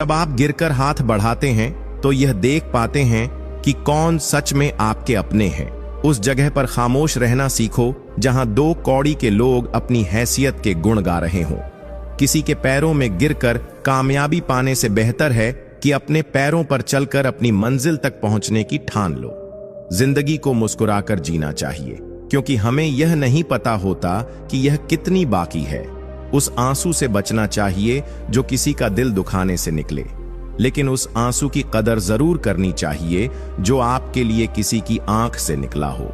जब आप गिरकर हाथ बढ़ाते हैं तो यह देख पाते हैं कि कौन सच में आपके अपने हैं। उस जगह पर खामोश रहना सीखो जहां दो कौड़ी के लोग अपनी हैसियत के गुण गा रहे हों। किसी के पैरों में गिरकर कामयाबी पाने से बेहतर है कि अपने पैरों पर चलकर अपनी मंजिल तक पहुंचने की ठान लो। जिंदगी को मुस्कुराकर जीना चाहिए, क्योंकि हमें यह नहीं पता होता कि यह कितनी बाकी है। उस आंसू से बचना चाहिए जो किसी का दिल दुखाने से निकले, लेकिन उस आंसू की कदर जरूर करनी चाहिए जो आपके लिए किसी की आंख से निकला हो।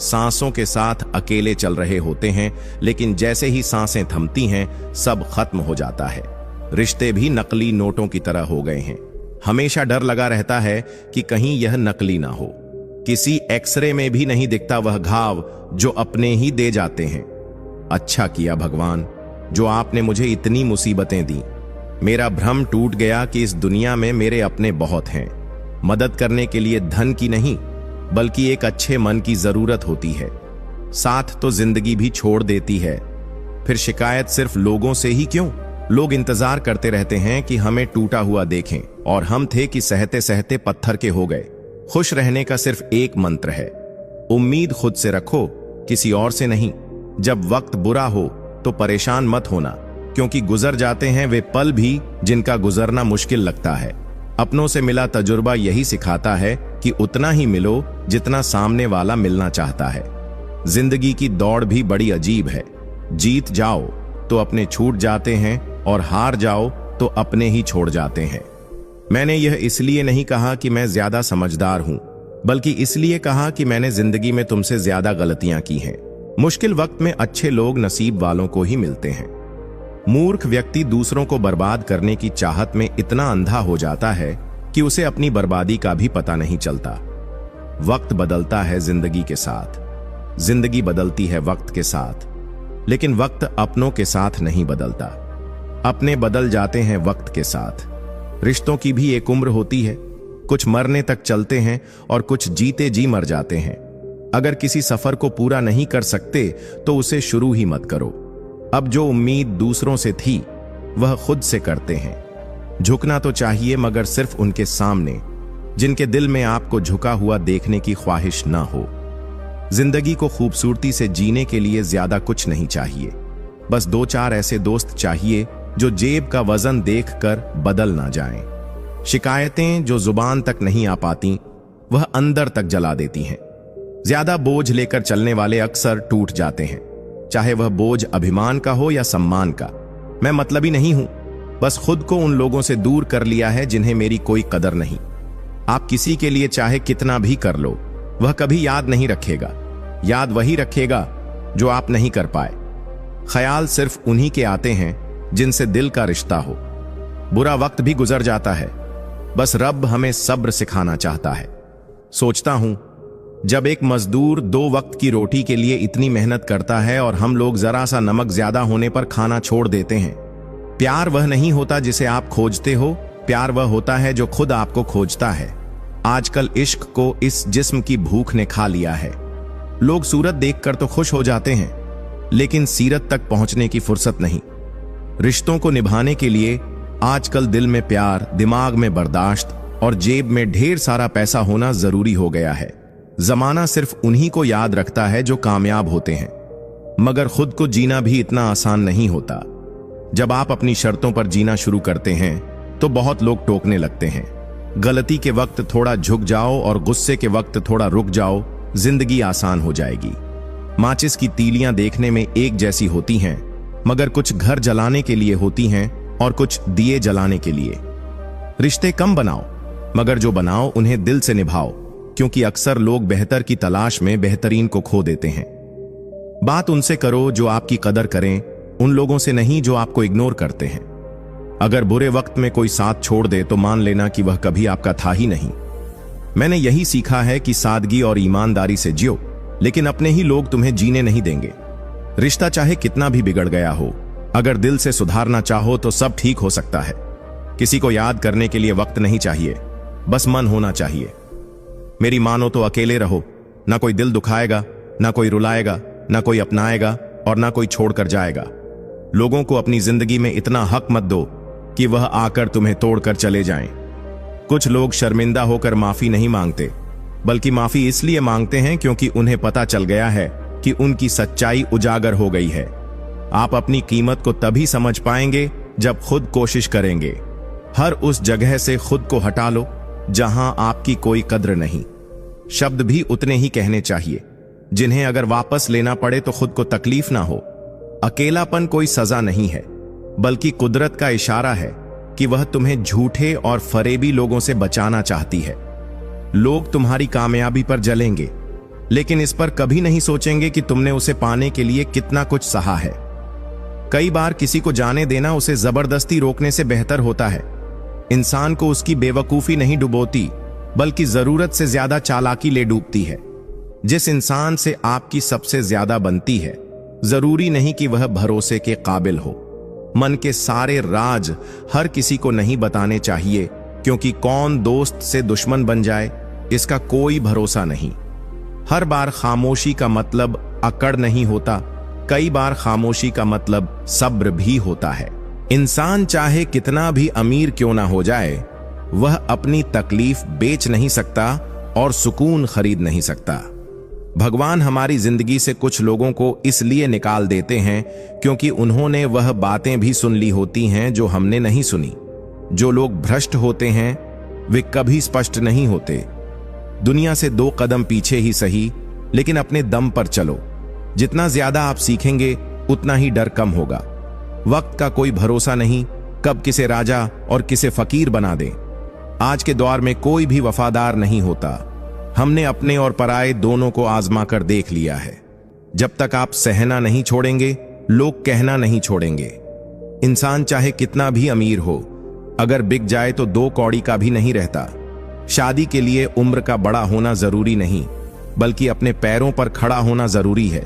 सांसों के साथ अकेले चल रहे होते हैं, लेकिन जैसे ही सांसें थमती हैं सब खत्म हो जाता है। रिश्ते भी नकली नोटों की तरह हो गए हैं। हमेशा डर लगा रहता है कि कहीं यह नकली ना हो। किसी एक्सरे में भी नहीं दिखता वह घाव जो अपने ही दे जाते हैं। अच्छा किया भगवान जो आपने मुझे इतनी मुसीबतें दी। मेरा भ्रम टूट गया कि इस दुनिया में मेरे अपने बहुत हैं। मदद करने के लिए धन की नहीं बल्कि एक अच्छे मन की जरूरत होती है। साथ तो जिंदगी भी छोड़ देती है। फिर शिकायत सिर्फ लोगों से ही क्यों? लोग इंतजार करते रहते हैं कि हमें टूटा हुआ देखें, और हम थे कि सहते सहते पत्थर के हो गए। खुश रहने का सिर्फ एक मंत्र है, उम्मीद खुद से रखो, किसी और से नहीं। जब वक्त बुरा हो तो परेशान मत होना, क्योंकि गुजर जाते हैं वे पल भी जिनका गुजरना मुश्किल लगता है। अपनों से मिला तजुर्बा यही सिखाता है कि उतना ही मिलो जितना सामने वाला मिलना चाहता है। जिंदगी की दौड़ भी बड़ी अजीब है। जीत जाओ तो अपने छूट जाते हैं, और हार जाओ तो अपने ही छोड़ जाते हैं। मैंने यह इसलिए नहीं कहा कि मैं ज्यादा समझदार हूं, बल्कि इसलिए कहा कि मैंने जिंदगी में तुमसे ज्यादा गलतियां की हैं। मुश्किल वक्त में अच्छे लोग नसीब वालों को ही मिलते हैं। मूर्ख व्यक्ति दूसरों को बर्बाद करने की चाहत में इतना अंधा हो जाता है कि उसे अपनी बर्बादी का भी पता नहीं चलता। वक्त बदलता है जिंदगी के साथ, जिंदगी बदलती है वक्त के साथ, लेकिन वक्त अपनों के साथ नहीं बदलता। अपने बदल जाते हैं वक्त के साथ। रिश्तों की भी एक उम्र होती है, कुछ मरने तक चलते हैं और कुछ जीते जी मर जाते हैं। अगर किसी सफर को पूरा नहीं कर सकते तो उसे शुरू ही मत करो। अब जो उम्मीद दूसरों से थी वह खुद से करते हैं। झुकना तो चाहिए, मगर सिर्फ उनके सामने जिनके दिल में आपको झुका हुआ देखने की ख्वाहिश ना हो। जिंदगी को खूबसूरती से जीने के लिए ज्यादा कुछ नहीं चाहिए, बस दो चार ऐसे दोस्त चाहिए जो जेब का वजन देखकर बदल ना जाएं। शिकायतें जो जुबान तक नहीं आ पाती वह अंदर तक जला देती हैं। ज्यादा बोझ लेकर चलने वाले अक्सर टूट जाते हैं, चाहे वह बोझ अभिमान का हो या सम्मान का। मैं मतलबी नहीं हूं, बस खुद को उन लोगों से दूर कर लिया है जिन्हें मेरी कोई कदर नहीं। आप किसी के लिए चाहे कितना भी कर लो, वह कभी याद नहीं रखेगा। याद वही रखेगा जो आप नहीं कर पाए। ख्याल सिर्फ उन्हीं के आते हैं जिनसे दिल का रिश्ता हो। बुरा वक्त भी गुजर जाता है, बस रब हमें सब्र सिखाना चाहता है। सोचता हूं जब एक मजदूर 2 वक्त की रोटी के लिए इतनी मेहनत करता है और हम लोग जरा सा नमक ज्यादा होने पर खाना छोड़ देते हैं। प्यार वह नहीं होता जिसे आप खोजते हो, प्यार वह होता है जो खुद आपको खोजता है। आजकल इश्क को इस जिस्म की भूख ने खा लिया है। लोग सूरत देखकर तो खुश हो जाते हैं, लेकिन सीरत तक पहुंचने की फुर्सत नहीं। रिश्तों को निभाने के लिए आजकल दिल में प्यार, दिमाग में बर्दाश्त और जेब में ढेर सारा पैसा होना जरूरी हो गया है। जमाना सिर्फ उन्हीं को याद रखता है जो कामयाब होते हैं, मगर खुद को जीना भी इतना आसान नहीं होता। जब आप अपनी शर्तों पर जीना शुरू करते हैं तो बहुत लोग टोकने लगते हैं। गलती के वक्त थोड़ा झुक जाओ और गुस्से के वक्त थोड़ा रुक जाओ, जिंदगी आसान हो जाएगी। माचिस की तीलियां देखने में एक जैसी होती हैं, मगर कुछ घर जलाने के लिए होती हैं और कुछ दिए जलाने के लिए। रिश्ते कम बनाओ, मगर जो बनाओ उन्हें दिल से निभाओ, क्योंकि अक्सर लोग बेहतर की तलाश में बेहतरीन को खो देते हैं। बात उनसे करो जो आपकी कदर करें, उन लोगों से नहीं जो आपको इग्नोर करते हैं। अगर बुरे वक्त में कोई साथ छोड़ दे तो मान लेना कि वह कभी आपका था ही नहीं। मैंने यही सीखा है कि सादगी और ईमानदारी से जियो, लेकिन अपने ही लोग तुम्हें जीने नहीं देंगे। रिश्ता चाहे कितना भी बिगड़ गया हो, अगर दिल से सुधारना चाहो तो सब ठीक हो सकता है। किसी को याद करने के लिए वक्त नहीं चाहिए, बस मन होना चाहिए। मेरी मानो तो अकेले रहो, ना कोई दिल दुखाएगा, ना कोई रुलाएगा, ना कोई अपनाएगा और ना कोई छोड़कर जाएगा। लोगों को अपनी जिंदगी में इतना हक मत दो कि वह आकर तुम्हें तोड़कर चले जाएं। कुछ लोग शर्मिंदा होकर माफी नहीं मांगते, बल्कि माफी इसलिए मांगते हैं क्योंकि उन्हें पता चल गया है कि उनकी सच्चाई उजागर हो गई है। आप अपनी कीमत को तभी समझ पाएंगे जब खुद कोशिश करेंगे। हर उस जगह से खुद को हटा लो जहां आपकी कोई कद्र नहीं। शब्द भी उतने ही कहने चाहिए जिन्हें अगर वापस लेना पड़े तो खुद को तकलीफ ना हो। अकेलापन कोई सजा नहीं है, बल्कि कुदरत का इशारा है कि वह तुम्हें झूठे और फरेबी लोगों से बचाना चाहती है। लोग तुम्हारी कामयाबी पर जलेंगे, लेकिन इस पर कभी नहीं सोचेंगे कि तुमने उसे पाने के लिए कितना कुछ सहा है। कई बार किसी को जाने देना उसे जबरदस्ती रोकने से बेहतर होता है। इंसान को उसकी बेवकूफी नहीं डुबोती, बल्कि जरूरत से ज्यादा चालाकी ले डूबती है। जिस इंसान से आपकी सबसे ज्यादा बनती है, जरूरी नहीं कि वह भरोसे के काबिल हो। मन के सारे राज हर किसी को नहीं बताने चाहिए, क्योंकि कौन दोस्त से दुश्मन बन जाए इसका कोई भरोसा नहीं। हर बार खामोशी का मतलब अकड़ नहीं होता, कई बार खामोशी का मतलब सब्र भी होता है। इंसान चाहे कितना भी अमीर क्यों ना हो जाए, वह अपनी तकलीफ बेच नहीं सकता और सुकून खरीद नहीं सकता। भगवान हमारी जिंदगी से कुछ लोगों को इसलिए निकाल देते हैं क्योंकि उन्होंने वह बातें भी सुन ली होती हैं जो हमने नहीं सुनी। जो लोग भ्रष्ट होते हैं वे कभी स्पष्ट नहीं होते। दुनिया से 2 कदम पीछे ही सही, लेकिन अपने दम पर चलो। जितना ज्यादा आप सीखेंगे उतना ही डर कम होगा। वक्त का कोई भरोसा नहीं, कब किसे राजा और किसे फकीर बना दे। आज के दौर में कोई भी वफादार नहीं होता। हमने अपने और पराये दोनों को आजमा कर देख लिया है। जब तक आप सहना नहीं छोड़ेंगे, लोग कहना नहीं छोड़ेंगे। इंसान चाहे कितना भी अमीर हो, अगर बिक जाए तो 2 कौड़ी का भी नहीं रहता। शादी के लिए उम्र का बड़ा होना जरूरी नहीं, बल्कि अपने पैरों पर खड़ा होना जरूरी है।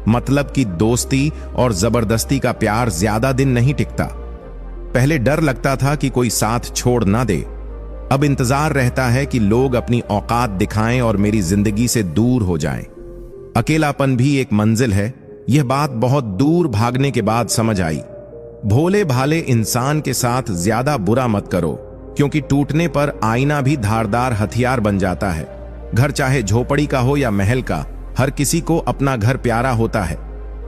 मतलब कि दोस्ती और जबरदस्ती का प्यार ज्यादा दिन नहीं टिकता। पहले डर लगता था कि कोई साथ छोड़ ना दे, अब इंतजार रहता है कि लोग अपनी औकात दिखाएं और मेरी जिंदगी से दूर हो जाएं। अकेलापन भी एक मंजिल है, यह बात बहुत दूर भागने के बाद समझ आई। भोले भाले इंसान के साथ ज्यादा बुरा मत करो, क्योंकि टूटने पर आईना भी धारदार हथियार बन जाता है। घर चाहे झोपड़ी का हो या महल का, हर किसी को अपना घर प्यारा होता है।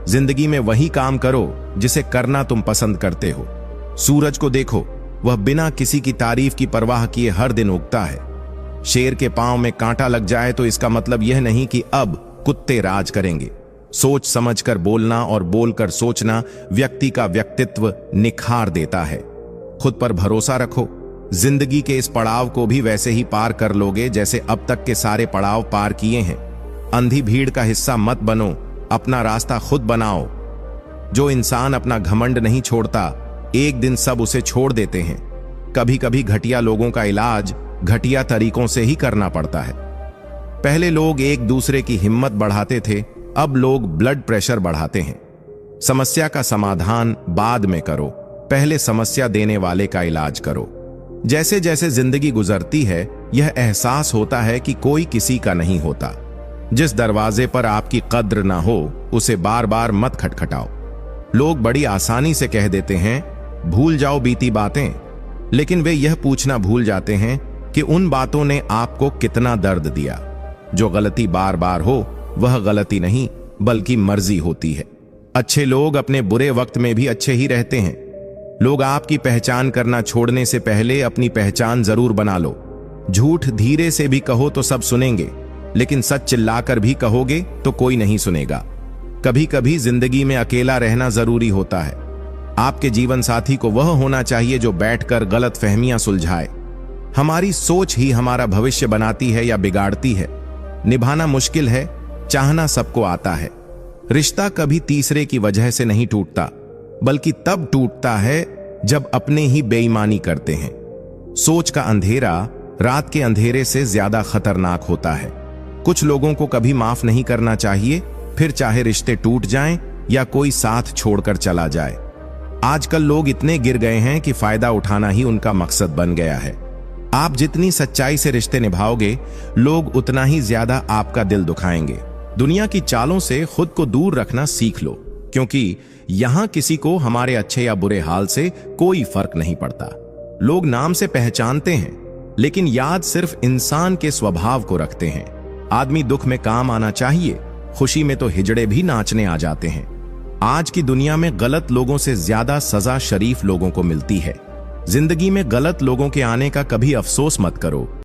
जिंदगी में वही काम करो जिसे करना तुम पसंद करते हो। सूरज को देखो, वह बिना किसी की तारीफ की परवाह किए हर दिन उगता है। शेर के पांव में कांटा लग जाए तो इसका मतलब यह नहीं कि अब कुत्ते राज करेंगे। सोच समझकर बोलना और बोलकर सोचना व्यक्ति का व्यक्तित्व निखार देता है। खुद पर भरोसा रखो, जिंदगी के इस पड़ाव को भी वैसे ही पार कर लोगे जैसे अब तक के सारे पड़ाव पार किए हैं। अंधी भीड़ का हिस्सा मत बनो, अपना रास्ता खुद बनाओ। जो इंसान अपना घमंड नहीं छोड़ता, एक दिन सब उसे छोड़ देते हैं। कभी कभी घटिया लोगों का इलाज घटिया तरीकों से ही करना पड़ता है। पहले लोग एक दूसरे की हिम्मत बढ़ाते थे, अब लोग ब्लड प्रेशर बढ़ाते हैं। समस्या का समाधान बाद में करो, पहले समस्या देने वाले का इलाज करो। जैसे जैसे जिंदगी गुजरती है, यह एहसास होता है कि कोई किसी का नहीं होता। जिस दरवाजे पर आपकी कद्र ना हो, उसे बार बार मत खटखटाओ। लोग बड़ी आसानी से कह देते हैं, भूल जाओ बीती बातें, लेकिन वे यह पूछना भूल जाते हैं कि उन बातों ने आपको कितना दर्द दिया। जो गलती बार बार हो, वह गलती नहीं बल्कि मर्जी होती है। अच्छे लोग अपने बुरे वक्त में भी अच्छे ही रहते हैं। लोग आपकी पहचान करना छोड़ने से पहले अपनी पहचान जरूर बना लो। झूठ धीरे से भी कहो तो सब सुनेंगे, लेकिन सच चिल्लाकर भी कहोगे तो कोई नहीं सुनेगा। कभी कभी जिंदगी में अकेला रहना जरूरी होता है। आपके जीवन साथी को वह होना चाहिए जो बैठकर गलत फहमियां सुलझाए। हमारी सोच ही हमारा भविष्य बनाती है या बिगाड़ती है। निभाना मुश्किल है, चाहना सबको आता है। रिश्ता कभी तीसरे की वजह से नहीं टूटता, बल्कि तब टूटता है जब अपने ही बेईमानी करते हैं। सोच का अंधेरा रात के अंधेरे से ज्यादा खतरनाक होता है। कुछ लोगों को कभी माफ नहीं करना चाहिए, फिर चाहे रिश्ते टूट जाएं या कोई साथ छोड़कर चला जाए। आजकल लोग इतने गिर गए हैं कि फायदा उठाना ही उनका मकसद बन गया है। आप जितनी सच्चाई से रिश्ते निभाओगे, लोग उतना ही ज्यादा आपका दिल दुखाएंगे। दुनिया की चालों से खुद को दूर रखना सीख लो, क्योंकि यहां किसी को हमारे अच्छे या बुरे हाल से कोई फर्क नहीं पड़ता। लोग नाम से पहचानते हैं, लेकिन याद सिर्फ इंसान के स्वभाव को रखते हैं। आदमी दुख में काम आना चाहिए, खुशी में तो हिजड़े भी नाचने आ जाते हैं। आज की दुनिया में गलत लोगों से ज्यादा सजा शरीफ लोगों को मिलती है। जिंदगी में गलत लोगों के आने का कभी अफसोस मत करो।